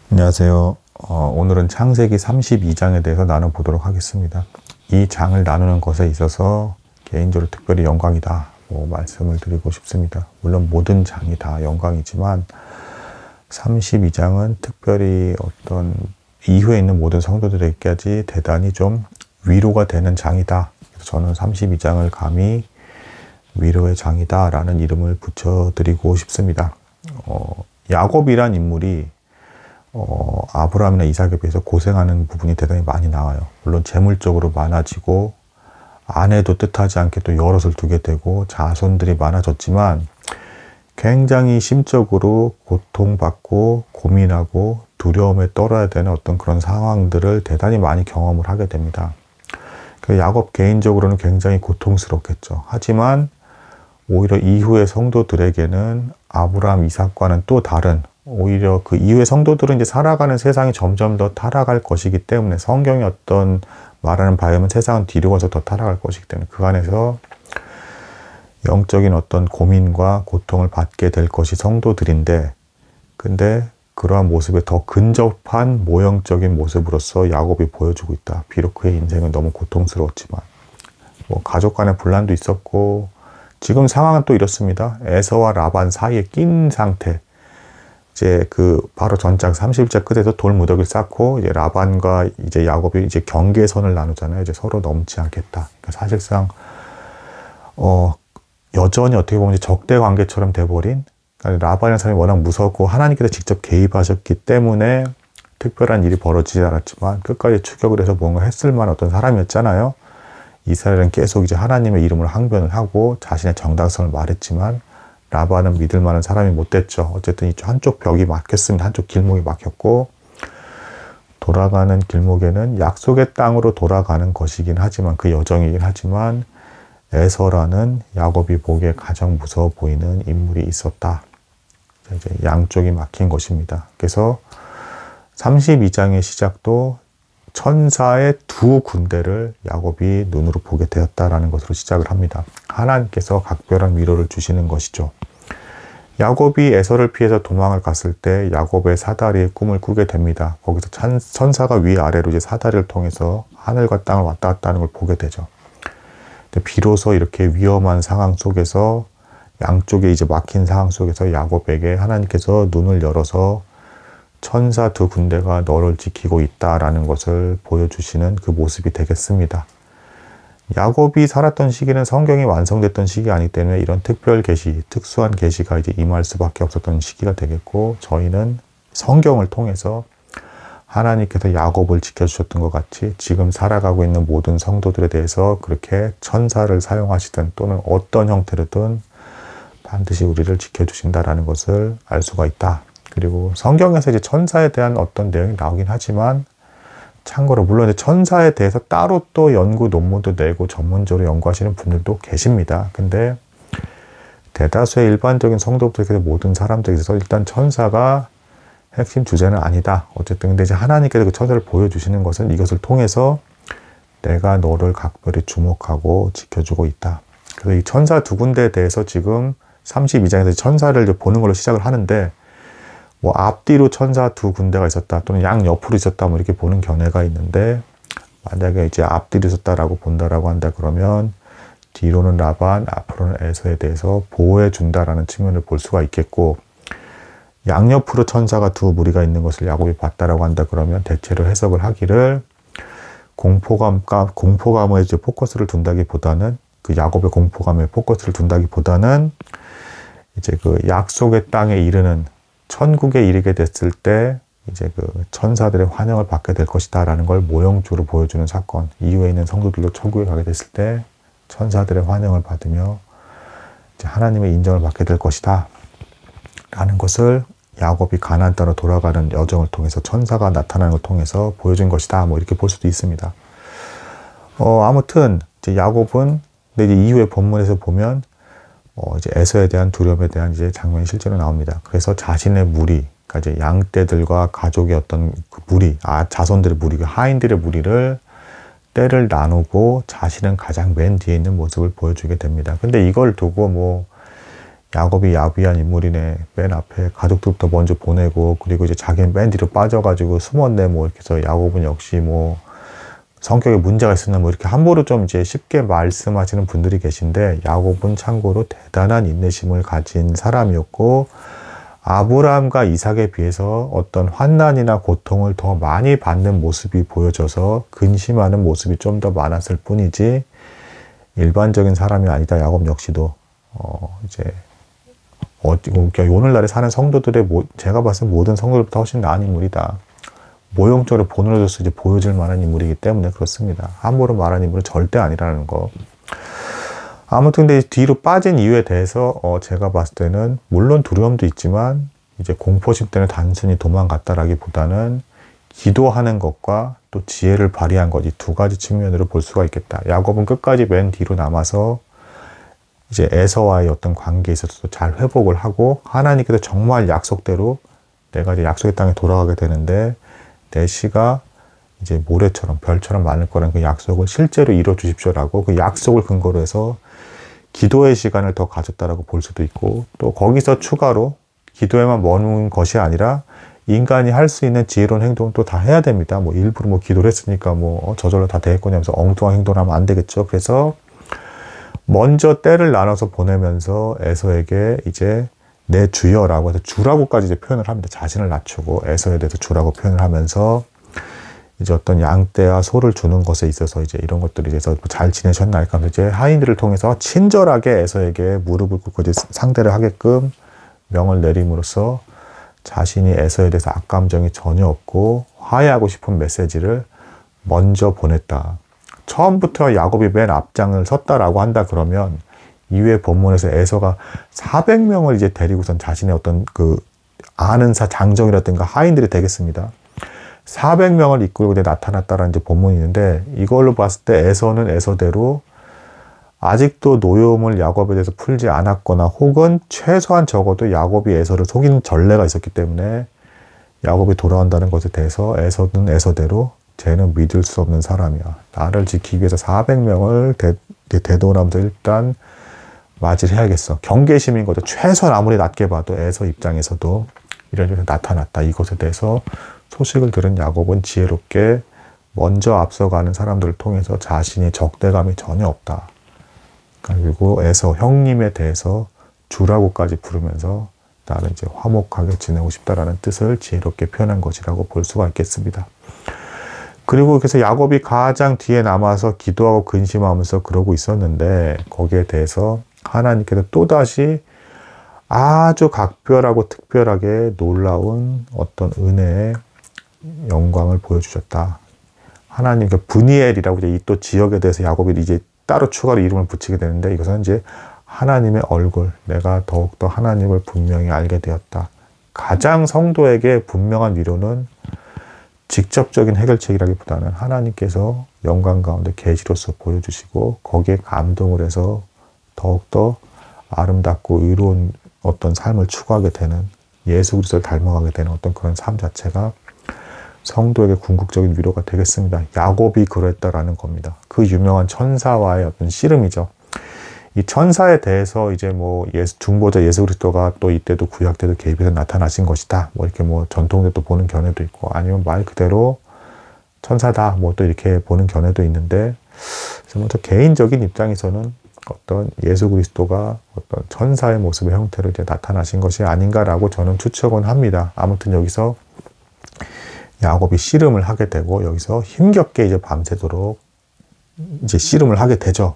안녕하세요. 오늘은 창세기 32장에 대해서 나눠보도록 하겠습니다. 이 장을 나누는 것에 있어서 개인적으로 특별히 영광이다 말씀을 드리고 싶습니다. 물론 모든 장이 다 영광이지만 32장은 특별히 어떤 이후에 있는 모든 성도들에게까지 대단히 좀 위로가 되는 장이다. 그래서 저는 32장을 감히 위로의 장이다 라는 이름을 붙여드리고 싶습니다. 야곱이란 인물이 아브라함이나 이삭에 비해서 고생하는 부분이 대단히 많이 나와요. 물론 재물적으로 많아지고 아내도 뜻하지 않게 또 여럿을 두게 되고 자손들이 많아졌지만 굉장히 심적으로 고통받고 고민하고 두려움에 떨어야 되는 어떤 그런 상황들을 대단히 많이 경험을 하게 됩니다. 야곱 개인적으로는 굉장히 고통스럽겠죠. 하지만 오히려 이후의 성도들에게는 아브라함, 이삭과는 또 다른, 오히려 그 이후의 성도들은 이제 살아가는 세상이 점점 더 타락할 것이기 때문에, 성경이 어떤 말하는 바에 의하면 세상은 뒤로 가서 더 타락할 것이기 때문에 그 안에서 영적인 어떤 고민과 고통을 받게 될 것이 성도들인데, 근데 그러한 모습에 더 근접한 모형적인 모습으로서 야곱이 보여주고 있다. 비록 그의 인생은 너무 고통스러웠지만 가족 간의 분란도 있었고, 지금 상황은 또 이렇습니다. 에서와 라반 사이에 낀 상태. 이제 바로 전장 30장 끝에서 돌무더기를 쌓고 이제 라반과 이제 야곱이 이제 경계선을 나누잖아요. 이제 서로 넘지 않겠다. 그러니까 사실상 여전히 어떻게 보면 이제 적대 관계처럼 돼버린, 그러니까 라반이라는 사람이 워낙 무섭고 하나님께서 직접 개입하셨기 때문에 특별한 일이 벌어지지 않았지만 끝까지 추격을 해서 뭔가 했을 만한 어떤 사람이었잖아요. 이스라엘은 계속 이제 하나님의 이름을 항변을 하고 자신의 정당성을 말했지만 라반은 믿을 만한 사람이 못 됐죠. 어쨌든 한쪽 벽이 막혔습니다. 한쪽 길목이 막혔고, 돌아가는 길목에는 약속의 땅으로 돌아가는 것이긴 하지만, 그 여정이긴 하지만 에서라는 야곱이 보기에 가장 무서워 보이는 인물이 있었다. 이제 양쪽이 막힌 것입니다. 그래서 32장의 시작도 천사의 두 군대를 야곱이 눈으로 보게 되었다라는 것으로 시작을 합니다. 하나님께서 각별한 위로를 주시는 것이죠. 야곱이 에서를 피해서 도망을 갔을 때 야곱의 사다리의 꿈을 꾸게 됩니다. 거기서 천사가 위아래로 이제 사다리를 통해서 하늘과 땅을 왔다 갔다 하는 걸 보게 되죠. 근데 비로소 이렇게 위험한 상황 속에서, 양쪽에 이제 막힌 상황 속에서 야곱에게 하나님께서 눈을 열어서 천사 두 군대가 너를 지키고 있다라는 것을 보여주시는 그 모습이 되겠습니다. 야곱이 살았던 시기는 성경이 완성됐던 시기 아니기 때문에 이런 특별 계시, 특수한 계시가 이제 임할 수밖에 없었던 시기가 되겠고, 저희는 성경을 통해서 하나님께서 야곱을 지켜주셨던 것 같이 지금 살아가고 있는 모든 성도들에 대해서 그렇게 천사를 사용하시든 또는 어떤 형태로든 반드시 우리를 지켜주신다라는 것을 알 수가 있다. 그리고 성경에서 이제 천사에 대한 어떤 내용이 나오긴 하지만, 참고로 물론 이제 천사에 대해서 따로 또 연구 논문도 내고 전문적으로 연구하시는 분들도 계십니다. 근데 대다수의 일반적인 성도들에게서 모든 사람들에게서 일단 천사가 핵심 주제는 아니다. 어쨌든 근데 이제 하나님께서 그 천사를 보여주시는 것은 이것을 통해서 내가 너를 각별히 주목하고 지켜주고 있다. 그래서 이 천사 두 군데에 대해서 지금 32장에서 천사를 이제 보는 걸로 시작을 하는데, 앞뒤로 천사 두 군데가 있었다 또는 양옆으로 있었다 이렇게 보는 견해가 있는데, 만약에 이제 앞뒤로 있었다라고 본다라고 한다 그러면 뒤로는 라반, 앞으로는 에서에 대해서 보호해 준다라는 측면을 볼 수가 있겠고, 양옆으로 천사가 두 무리가 있는 것을 야곱이 봤다라고 한다 그러면 대체로 해석을 하기를 공포감에 이제 포커스를 둔다기보다는, 그 야곱의 공포감에 포커스를 둔다기보다는 이제 그 약속의 땅에 이르는, 천국에 이르게 됐을 때 이제 그 천사들의 환영을 받게 될 것이다 라는 걸 모형적으로 보여주는 사건. 이후에 있는 성도들도 천국에 가게 됐을 때 천사들의 환영을 받으며 이제 하나님의 인정을 받게 될 것이다 라는 것을 야곱이 가나안 땅으로 돌아가는 여정을 통해서 천사가 나타나는 걸 통해서 보여준 것이다 이렇게 볼 수도 있습니다. 아무튼 이제 야곱은, 근데 이제 이후의 본문에서 보면 이제 에서에 대한 두려움에 대한 이제 장면이 실제로 나옵니다. 그래서 자신의 무리, 그러니까 이제 양떼들과 가족의 어떤 그 무리, 자손들의 무리, 하인들의 무리를 떼를 나누고 자신은 가장 맨 뒤에 있는 모습을 보여주게 됩니다. 근데 이걸 두고 야곱이 야비한 인물이네. 맨 앞에 가족들부터 먼저 보내고, 그리고 이제 자기는 맨 뒤로 빠져가지고 숨었네. 뭐 이렇게 해서 야곱은 역시 뭐 성격에 문제가 있었나 뭐 이렇게 함부로 좀 이제 쉽게 말씀하시는 분들이 계신데, 야곱은 참고로 대단한 인내심을 가진 사람이었고, 아브라함과 이삭에 비해서 어떤 환난이나 고통을 더 많이 받는 모습이 보여져서 근심하는 모습이 좀 더 많았을 뿐이지, 일반적인 사람이 아니다. 야곱 역시도 이제 오늘날에 사는 성도들의 제가 봤을 때 모든 성도들보다 훨씬 나은 인물이다. 모형적으로 본으로서 이제 보여질 만한 인물이기 때문에 그렇습니다. 함부로 말하는 인물은 절대 아니라는 거. 아무튼 근데 뒤로 빠진 이유에 대해서 제가 봤을 때는 물론 두려움도 있지만 이제 공포심 때문에 단순히 도망갔다라기보다는 기도하는 것과 또 지혜를 발휘한 것, 이 두 가지 측면으로 볼 수가 있겠다. 야곱은 끝까지 맨 뒤로 남아서 이제 에서와의 어떤 관계에 있어서 잘 회복을 하고, 하나님께서 정말 약속대로 내가 이제 약속의 땅에 돌아가게 되는데 내 씨가 이제 모래처럼 별처럼 많을 거라는 그 약속을 실제로 이뤄 주십시오라고 그 약속을 근거로 해서 기도의 시간을 더 가졌다라고 볼 수도 있고, 또 거기서 추가로 기도에만 머무는 것이 아니라 인간이 할 수 있는 지혜로운 행동은 또 다 해야 됩니다. 뭐 일부러 뭐 기도를 했으니까 뭐 저절로 다 되겠거냐 하면서 엉뚱한 행동을 하면 안 되겠죠. 그래서 먼저 때를 나눠서 보내면서 에서에게 이제 내 주여라고 해서 주라고까지 이제 표현을 합니다. 자신을 낮추고 에서에 대해서 주라고 표현을 하면서 이제 어떤 양떼와 소를 주는 것에 있어서 이제 이런 것들이 이제 잘 지내셨나 할까 하면서 이제 하인들을 통해서 친절하게 에서에게 무릎을 꿇고 이제 상대를 하게끔 명을 내림으로써 자신이 에서에 대해서 악감정이 전혀 없고 화해하고 싶은 메시지를 먼저 보냈다. 처음부터 야곱이 맨 앞장을 섰다라고 한다 그러면 이후의 본문에서 에서가 400명을 이제 데리고선 자신의 어떤 그 아는 사 장정이라든가 하인들이 되겠습니다. 400명을 이끌고 나타났다라는 이제 본문이 있는데, 이걸로 봤을 때 에서는 에서대로 아직도 노여움을 야곱에 대해서 풀지 않았거나 혹은 최소한 적어도 야곱이 에서를 속이는 전례가 있었기 때문에 야곱이 돌아온다는 것에 대해서 에서는 에서대로 쟤는 믿을 수 없는 사람이야. 나를 지키기 위해서 400명을 대동하면서 일단 맞이를 해야겠어. 경계심인 거죠. 최소한 아무리 낮게 봐도 에서 입장에서도 이런 식으로 나타났다. 이것에 대해서 소식을 들은 야곱은 지혜롭게 먼저 앞서가는 사람들을 통해서 자신이 적대감이 전혀 없다. 그리고 에서 형님에 대해서 주라고까지 부르면서 나는 이제 화목하게 지내고 싶다라는 뜻을 지혜롭게 표현한 것이라고 볼 수가 있겠습니다. 그리고 그래서 야곱이 가장 뒤에 남아서 기도하고 근심하면서 그러고 있었는데, 거기에 대해서 하나님께서 또다시 아주 각별하고 특별하게 놀라운 어떤 은혜의 영광을 보여주셨다. 하나님 그 브니엘이라고 이제 이 또 지역에 대해서 야곱이 이제 따로 추가로 이름을 붙이게 되는데, 이것은 이제 하나님의 얼굴, 내가 더욱더 하나님을 분명히 알게 되었다. 가장 성도에게 분명한 위로는 직접적인 해결책이라기보다는 하나님께서 영광 가운데 계시로서 보여주시고 거기에 감동을 해서 더욱더 아름답고 의로운 어떤 삶을 추구하게 되는, 예수 그리스도를 닮아가게 되는 어떤 그런 삶 자체가 성도에게 궁극적인 위로가 되겠습니다. 야곱이 그랬다라는 겁니다. 그 유명한 천사와의 어떤 씨름이죠. 이 천사에 대해서 이제 뭐 중보자 예수 그리스도가 또 이때도 구약 때도 개입해서 나타나신 것이다. 뭐 이렇게 뭐 전통적으로 또 보는 견해도 있고, 아니면 말 그대로 천사다. 뭐 또 이렇게 보는 견해도 있는데, 그래서 뭐 저 개인적인 입장에서는 어떤 예수 그리스도가 어떤 천사의 모습의 형태로 이제 나타나신 것이 아닌가라고 저는 추측은 합니다. 아무튼 여기서 야곱이 씨름을 하게 되고 여기서 힘겹게 이제 밤새도록 이제 씨름을 하게 되죠.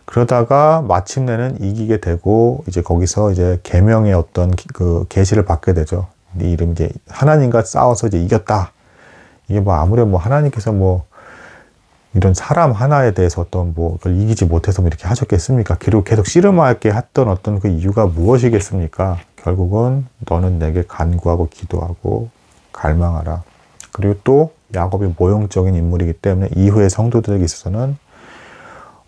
그러다가 마침내는 이기게 되고 이제 거기서 이제 계명의 어떤 그 계시를 받게 되죠. 네 이름 이제 하나님과 싸워서 이제 이겼다. 이게 뭐 아무래도 뭐 하나님께서 뭐 이런 사람 하나에 대해서 어떤 뭐 그걸 이기지 못해서 뭐 이렇게 하셨겠습니까? 그리고 계속 씨름하게 했던 어떤 그 이유가 무엇이겠습니까? 결국은 너는 내게 간구하고 기도하고 갈망하라. 그리고 또 야곱이 모형적인 인물이기 때문에 이후의 성도들에게 있어서는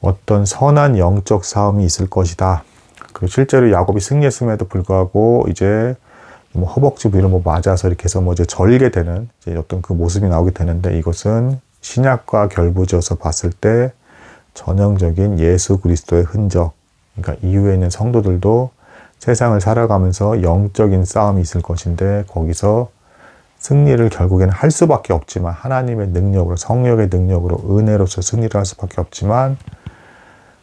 어떤 선한 영적 싸움이 있을 것이다. 그리고 실제로 야곱이 승리했음에도 불구하고 이제 뭐 허벅지 부위를 뭐 맞아서 이렇게 해서 뭐 이제 절게 되는 이제 어떤 그 모습이 나오게 되는데, 이것은 신약과 결부지어서 봤을 때 전형적인 예수 그리스도의 흔적, 그러니까 이후에 있는 성도들도 세상을 살아가면서 영적인 싸움이 있을 것인데 거기서 승리를 결국에는 할 수밖에 없지만 하나님의 능력으로, 성령의 능력으로, 은혜로서 승리를 할 수밖에 없지만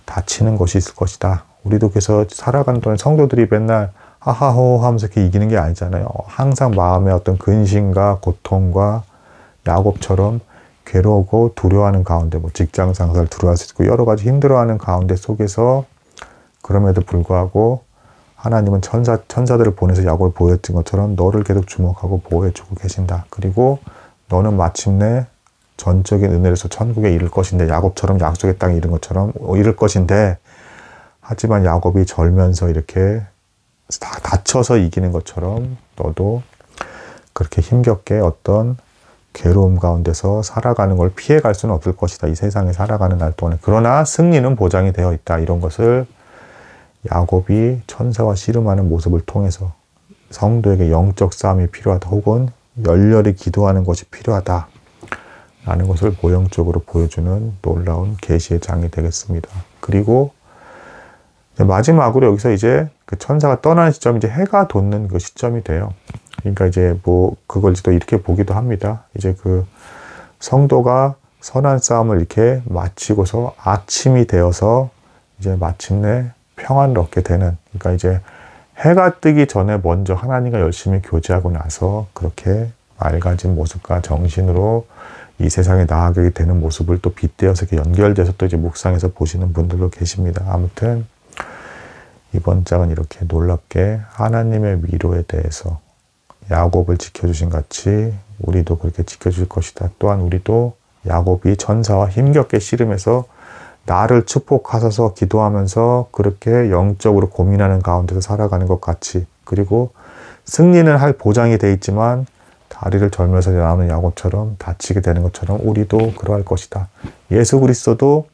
다치는 것이 있을 것이다. 우리도 그래서 살아가는 동안 성도들이 맨날 하하호 하면서 이렇게 이기는 게 아니잖아요. 항상 마음의 어떤 근심과 고통과 야곱처럼 괴로우고 두려워하는 가운데, 뭐 직장 상사를 두려워할 수 있고 여러 가지 힘들어하는 가운데 속에서 그럼에도 불구하고 하나님은 천사들을 보내서 야곱을 보호했던 것처럼 너를 계속 주목하고 보호해주고 계신다. 그리고 너는 마침내 전적인 은혜로서 천국에 이를 것인데, 야곱처럼 약속의 땅에 이른 것처럼 이를 것인데, 하지만 야곱이 절면서 이렇게 다 다쳐서 이기는 것처럼 너도 그렇게 힘겹게 어떤 괴로움 가운데서 살아가는 걸 피해갈 수는 없을 것이다. 이 세상에 살아가는 날 동안에. 그러나 승리는 보장이 되어 있다. 이런 것을 야곱이 천사와 씨름하는 모습을 통해서 성도에게 영적 싸움이 필요하다, 혹은 열렬히 기도하는 것이 필요하다 라는 것을 모형적으로 보여주는 놀라운 계시의 장이 되겠습니다. 그리고 마지막으로 여기서 이제 그 천사가 떠나는 시점이 이제 해가 돋는 그 시점이 돼요. 그러니까 이제 뭐 그걸 또 이렇게 보기도 합니다. 이제 그 성도가 선한 싸움을 이렇게 마치고서 아침이 되어서 이제 마침내 평안을 얻게 되는, 그러니까 이제 해가 뜨기 전에 먼저 하나님과 열심히 교제하고 나서 그렇게 맑아진 모습과 정신으로 이 세상에 나아가게 되는 모습을 또 빗대어서 이렇게 연결돼서 또 이제 묵상해서 보시는 분들도 계십니다. 아무튼 이번 장은 이렇게 놀랍게 하나님의 위로에 대해서 야곱을 지켜주신 같이 우리도 그렇게 지켜줄 것이다. 또한 우리도 야곱이 천사와 힘겹게 씨름해서 나를 축복하셔서 기도하면서 그렇게 영적으로 고민하는 가운데서 살아가는 것 같이, 그리고 승리는 할 보장이 돼 있지만 다리를 절면서 나오는 야곱처럼 다치게 되는 것처럼 우리도 그러할 것이다. 예수 그리스도도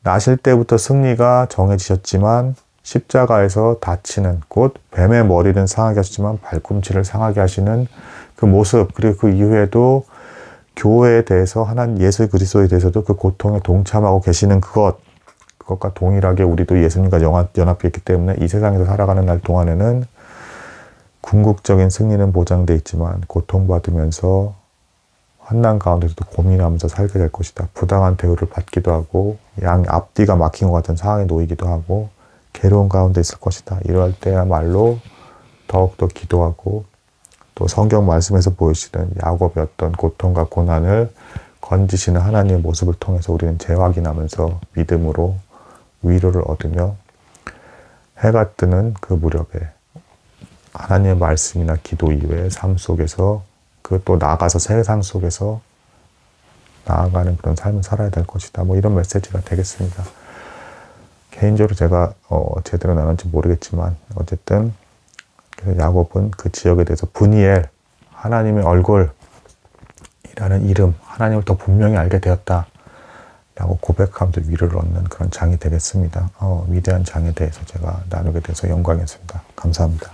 나실 때부터 승리가 정해지셨지만 십자가에서 다치는, 곧 뱀의 머리는 상하게 하셨지만 발꿈치를 상하게 하시는 그 모습, 그리고 그 이후에도 교회에 대해서 하나님 예수 그리스도에 대해서도 그 고통에 동참하고 계시는 그것과 동일하게 우리도 예수님과 연합해 있기 때문에 이 세상에서 살아가는 날 동안에는 궁극적인 승리는 보장되어 있지만 고통받으면서 환난 가운데서도 고민하면서 살게 될 것이다. 부당한 대우를 받기도 하고 앞뒤가 막힌 것 같은 상황에 놓이기도 하고 괴로운 가운데 있을 것이다. 이럴 때야말로 더욱더 기도하고 또 성경 말씀에서 보이시는 야곱의 어떤 고통과 고난을 건지시는 하나님의 모습을 통해서 우리는 재확인하면서 믿음으로 위로를 얻으며 해가 뜨는 그 무렵에 하나님의 말씀이나 기도 이외의 삶 속에서 그 또 나아가서 세상 속에서 나아가는 그런 삶을 살아야 될 것이다. 뭐 이런 메시지가 되겠습니다. 개인적으로 제가 제대로 나눴는지 모르겠지만 어쨌든 야곱은 그 지역에 대해서 브니엘, 하나님의 얼굴이라는 이름, 하나님을 더 분명히 알게 되었다 라고 고백하면서 위로를 얻는 그런 장이 되겠습니다. 위대한 장에 대해서 제가 나누게 돼서 영광이었습니다. 감사합니다.